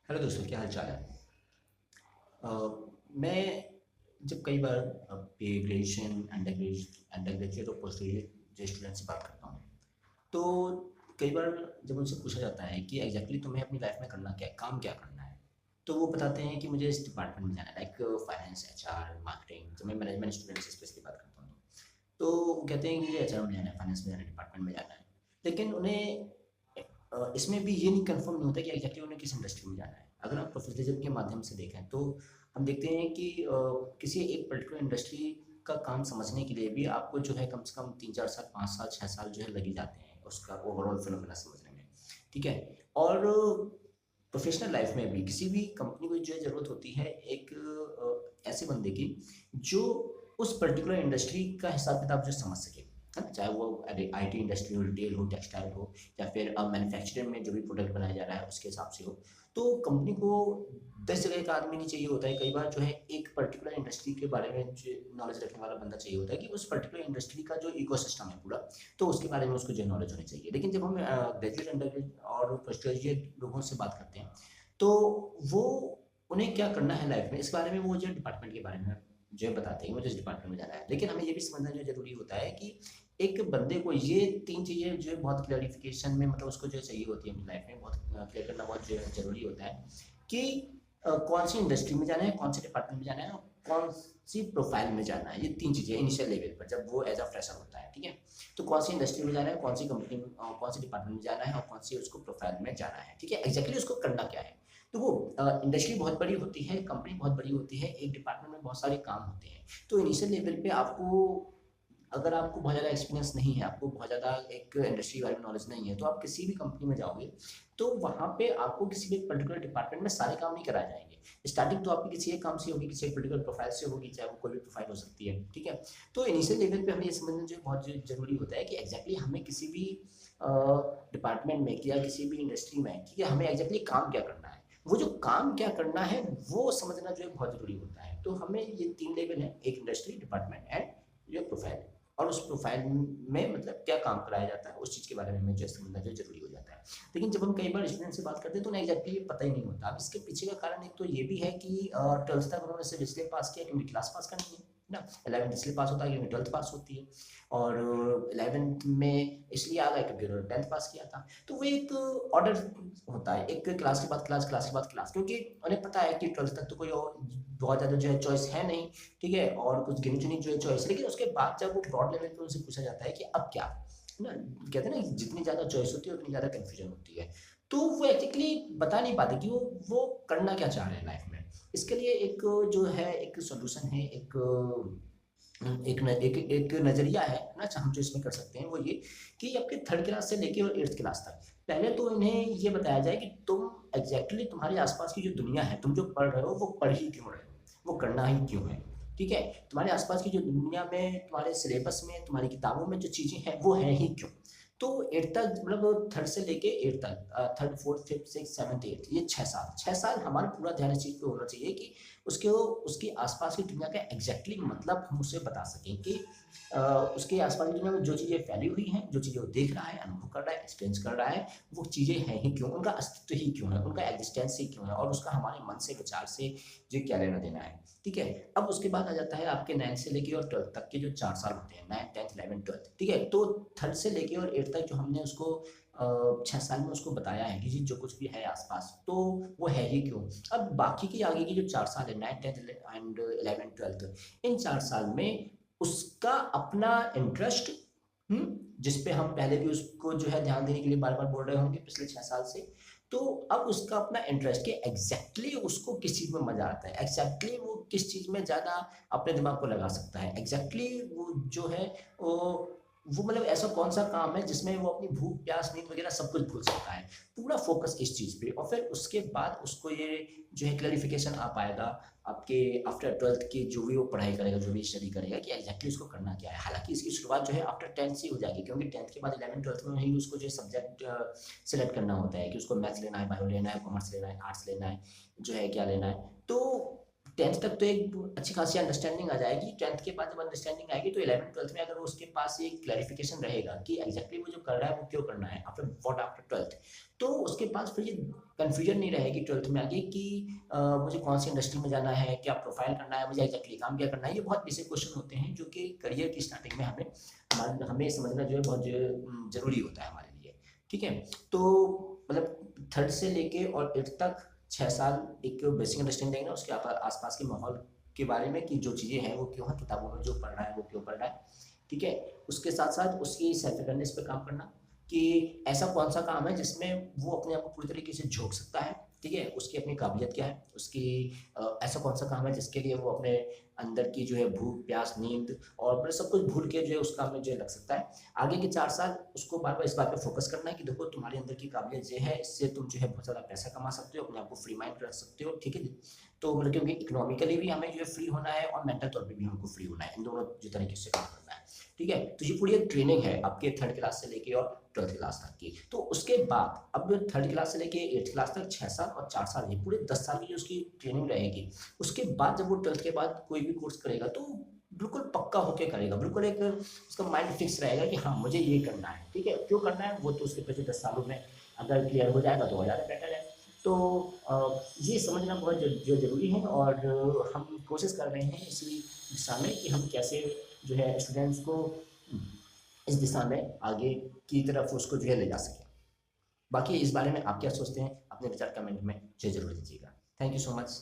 Hello दोस्तों, क्या हाल चाल है। अ, मैं जब कई बार ग्रेजुएशन अंडर ग्रेजुएट और पोस्ट ग्रेजुएट स्टूडेंट से बात करता हूँ, तो कई बार जब उनसे पूछा जाता है कि एग्जैक्टली तुम्हें अपनी लाइफ में करना क्या है, काम क्या करना है, तो वो बताते हैं कि मुझे इस डिपार्टमेंट में जाना है, लाइक फाइनेंस, एचआर, मार्केटिंग। जब मैं मैनेजमेंट स्टूडेंट से स्पेशली बात करता हूँ तो वो कहते हैं कि मुझे एचआर में जाना है, फाइनेंस में जाना है, डिपार्टमेंट में जाना है। लेकिन उन्हें इसमें भी ये नहीं कंफर्म नहीं होता कि एग्जैक्टली उन्हें किस इंडस्ट्री में जाना है। अगर आप प्रोफेशनलिज्म के माध्यम से देखें तो हम देखते हैं कि किसी एक पर्टिकुलर इंडस्ट्री का काम समझने के लिए भी आपको जो है कम से कम 3-4 साल, 5 साल, 6 साल जो है लग ही जाते हैं उसका ओवरऑल फिनोमेना समझने में। ठीक है। और प्रोफेशनल लाइफ में भी किसी भी कंपनी को जो है ज़रूरत होती है एक ऐसे बंदे की जो उस पर्टिकुलर इंडस्ट्री का हिसाब किताब जो समझ सके, है ना। चाहे वो आईटी इंडस्ट्री हो, रिटेल हो, टेक्सटाइल हो, या फिर मैन्युफैक्चरिंग में जो भी प्रोडक्ट बनाया जा रहा है उसके हिसाब से हो। तो कंपनी को 10 जगह का आदमी नहीं चाहिए होता है। कई बार जो है एक पर्टिकुलर इंडस्ट्री के बारे में जो नॉलेज रखने वाला बंदा चाहिए होता है कि उस पर्टिकुलर इंडस्ट्री का जो इकोसिस्टम है पूरा, तो उसके बारे में उसको जो नॉलेज होनी चाहिए। लेकिन जब हम ग्रेजुएट, अंडर ग्रेजुएट और पोस्ट ग्रेजुएट लोगों से बात करते हैं तो वो उन्हें क्या करना है लाइफ में इस बारे में वो जो डिपार्टमेंट के बारे में जो है बताते हैं मुझे इस डिपार्टमेंट में जाना है। लेकिन हमें ये भी समझना जो जरूरी होता है कि एक बंदे को ये 3 चीज़ें जो है बहुत क्लैरिफिकेशन में, मतलब उसको जो चाहिए होती है अपनी लाइफ में, बहुत क्लियर करना बहुत जो है ज़रूरी होता है कि कौन सी इंडस्ट्री में जाना है, कौन से डिपार्टमेंट में जाना है और कौन सी प्रोफाइल में जाना है। ये 3 चीज़ें इनिशियल लेवल पर जब वो एज अ फ्रेशर होता है, ठीक है। तो कौन सी इंडस्ट्री में जाना है, कौन सी कंपनी में, कौन सी डिपार्टमेंट में जाना है और कौन सी उसको प्रोफाइल में जाना है, ठीक है। एग्जैक्टली उसको करना क्या है। तो वो इंडस्ट्री बहुत बड़ी होती है, कंपनी बहुत बड़ी होती है, एक डिपार्टमेंट में बहुत सारे काम होते हैं। तो इनिशियल लेवल पे आपको, अगर आपको बहुत ज़्यादा एक्सपीरियंस नहीं है, आपको बहुत ज़्यादा एक इंडस्ट्री के बारे में नॉलेज नहीं है, तो आप किसी भी कंपनी में जाओगे तो वहाँ पे आपको किसी भी एक पर्टिकुलर डिपार्टमेंट में सारे काम नहीं कराए जाएंगे। स्टार्टिंग तो आपकी किसी एक काम से होगी, किसी एक पर्टिकुलर प्रोफाइल से होगी, चाहे वो कोई भी प्रोफाइल हो सकती है, ठीक है। तो इनिशियल लेवल पे हमें ये समझना जो बहुत जरूरी होता है कि एग्जैक्टली हमें किसी भी डिपार्टमेंट में या किसी भी इंडस्ट्री में, ठीक है, हमें एग्जैक्टली काम क्या करना है। वो जो काम क्या करना है वो समझना जो है बहुत जरूरी होता है। तो हमें ये 3 लेवल है, एक इंडस्ट्री, डिपार्टमेंट एंड जो प्रोफाइल, और उस प्रोफाइल में मतलब क्या काम कराया जाता है उस चीज़ के बारे में हमें जो समझना जो जरूरी हो जाता है। लेकिन जब हम कई बार स्टूडेंट से बात करते हैं तो उन्हें एग्जैक्टली ये पता ही नहीं होता। अब इसके पीछे का कारण एक तो ये भी है कि 12th तक उन्होंने सिर्फ इसलिए पास किया क्योंकि क्लास पास करनी है ना। 11th इसलिए पास होता है क्योंकि 12th पास होती है, और 11th में इसलिए आ गए क्योंकि उन्होंने 10th पास किया था। तो वो एक ऑर्डर होता है, एक क्लास के बाद क्लास, क्लास के बाद क्लास, क्योंकि उन्हें पता है कि 12th तक तो कोई और बहुत ज़्यादा जो है चॉइस है नहीं, ठीक है, और कुछ गिनी चुनी जो है चॉइस। लेकिन उसके बाद जब वो ब्रॉड लेवल पे उनसे पूछा जाता है कि अब क्या, है ना, कहते हैं ना कि जितनी ज़्यादा चॉइस होती है उतनी ज़्यादा कन्फ्यूजन होती है। तो वो एक्चुअली बता नहीं पाते कि वो करना क्या चाह रहे हैं लाइफ में। इसके लिए एक जो है एक सॉल्यूशन है, एक नज़रिया है ना, हम जो इसमें कर सकते हैं वो ये कि आपके 3rd क्लास से लेके और 8th क्लास तक पहले तो इन्हें ये बताया जाए कि तुम एग्जैक्टली तुम्हारे आसपास की जो दुनिया है, तुम जो पढ़ रहे हो वो पढ़ ही क्यों रहे हो, वो करना ही क्यों है, ठीक है। तुम्हारे आसपास की जो दुनिया में, तुम्हारे सिलेबस में, तुम्हारी किताबों में जो चीज़ें हैं वो हैं ही क्यों। तो 8th तक, मतलब 3rd से लेके 8th तक, 3rd 4th 5th 6th 7th 8th, ये 6 साल, 6 साल हमारा पूरा ध्यान इस चीज़ पे होना चाहिए कि उसके उसकी आसपास की दुनिया का एग्जैक्टली मतलब हम उसे बता सकें कि उसके आसपास की दुनिया में जो चीज़ें फैली हुई हैं, जो चीज़ें वो देख रहा है, अनुभव कर रहा है, एक्सपीरियंस कर रहा है, वो चीज़ें हैं ही क्यों, उनका अस्तित्व ही क्यों है, उनका एग्जिस्टेंस ही क्यों है, और उसका हमारे मन से, विचार से जो क्या लेना देना है, ठीक है। अब उसके बाद आ जाता है आपके 9th से लेके और 12th तक के जो 4 साल होते हैं, 9th 10th 11th 12th, ठीक है। तो 3rd से लेके और 8th तक जो हमने उसको 6 साल में उसको बताया है कि जी जो कुछ भी है आसपास तो वो है ही क्यों। अब बाकी की आगे की जो 4 साल है, 9th 10th and 11th 12th, इन 4 साल में उसका अपना इंटरेस्ट, जिस पे हम पहले भी उसको जो है ध्यान देने के लिए बार बार बोल रहे होंगे पिछले 6 साल से। तो अब उसका अपना इंटरेस्ट कि एग्जैक्टली उसको किस चीज़ में मजा आता है, एग्जैक्टली वो किस चीज़ में ज़्यादा अपने दिमाग को लगा सकता है, एग्जैक्टली वो जो है वो वो मतलब ऐसा कौन सा काम है जिसमें वो अपनी भूख, प्यास, नींद वगैरह सब कुछ भूल सकता है। पूरा फोकस इस चीज़ पे, और फिर उसके बाद उसको ये जो है क्लैरिफिकेशन आ पाएगा आपके आफ्टर 12th की, जो भी वो पढ़ाई करेगा, जो भी स्टडी करेगा कि एग्जैक्टली उसको करना क्या है। हालांकि इसकी शुरुआत जो है आफ्टर 10th से ही हो जाएगी, क्योंकि 10th के बाद 11th 12th में ही उसको जो सब्जेक्ट सेलेक्ट करना होता है कि उसको मैथ्स लेना है, बायो लेना है, कॉमर्स लेना है, आर्ट्स लेना है, जो है क्या लेना है। तो 10th तक तो एक अच्छी खासी अंडरस्टैंडिंग आ जाएगी। 10th के बाद जब अंडरस्टैंडिंग आएगी तो 11th 12th में अगर उसके पास एक क्लैरिफिकेशन रहेगा कि एग्जैक्टली वो जो कर रहा है वो क्यों करना है आफ्टर व्हाट आफ्टर 12th, तो उसके पास फिर ये कन्फ्यूजन नहीं रहेगी 12th में आगे कि मुझे कौन सी इंडस्ट्री में जाना है, क्या प्रोफाइल करना है, मुझे एग्जैक्टली काम क्या करना है। ये बहुत बेसिक क्वेश्चन होते हैं जो कि करियर की स्टार्टिंग में हमें समझना जो है बहुत जरूरी होता है हमारे लिए। ठीक है, तो मतलब 3rd से लेके और 8th तक 6 साल एक बेसिक अंडरस्टैंडिंग देंगे उसके आसपास के माहौल के बारे में कि जो चीज़ें हैं वो क्यों हैं, किताबों में जो पढ़ रहा है वो क्यों पढ़ रहा है। ठीक है, उसके साथ साथ उसकी सेल्फ अवेयरनेस पे काम करना कि ऐसा कौन सा काम है जिसमें वो अपने आप को पूरी तरीके से झोंक सकता है। ठीक है, उसकी अपनी काबिलियत क्या है, उसकी ऐसा कौन सा काम है जिसके लिए वो अपने अंदर की जो है भूख प्यास नींद और मतलब सब कुछ भूल के जो है उस काम में जो है लग सकता है। आगे के 4 साल उसको बार बार इस बात पे फोकस करना है कि देखो तुम्हारे अंदर की काबिलियत ये है, इससे तुम जो है बहुत ज़्यादा पैसा कमा सकते हो, अपने आप को फ्री माइंड रख सकते हो। ठीक है, तो मतलब क्योंकि इकोनॉमिकली भी हमें जो है फ्री होना है और मेंटल तौर पे भी हमको फ्री होना है, इन दोनों जो तरीके से काम करना है। ठीक है, तो ये पूरी एक ट्रेनिंग है आपके 3rd क्लास से लेके और 12th क्लास तक की। तो उसके बाद अब 3rd क्लास से लेके 8th क्लास तक 6 साल और 4 साल, ये पूरे 10 साल की जो उसकी ट्रेनिंग रहेगी। उसके बाद जब वो 12th के बाद कोई भी कोर्स करेगा तो बिल्कुल पक्का होके करेगा, बिल्कुल एक उसका माइंड फिक्स रहेगा कि हाँ मुझे ये करना है। ठीक है, क्यों करना है वो तो उसके पिछले 10 सालों में अगर क्लियर हो जाएगा तो और ज़्यादा बेटर है। तो ये समझना बहुत जो ज़रूरी है और हम कोशिश कर रहे हैं इसी दिशा में कि हम कैसे जो है स्टूडेंट्स को इस दिशा में आगे की तरफ उसको जो है ले जा सकें। बाकी इस बारे में आप क्या सोचते हैं, अपने विचार कमेंट में जरूर दीजिएगा। Thank you so much.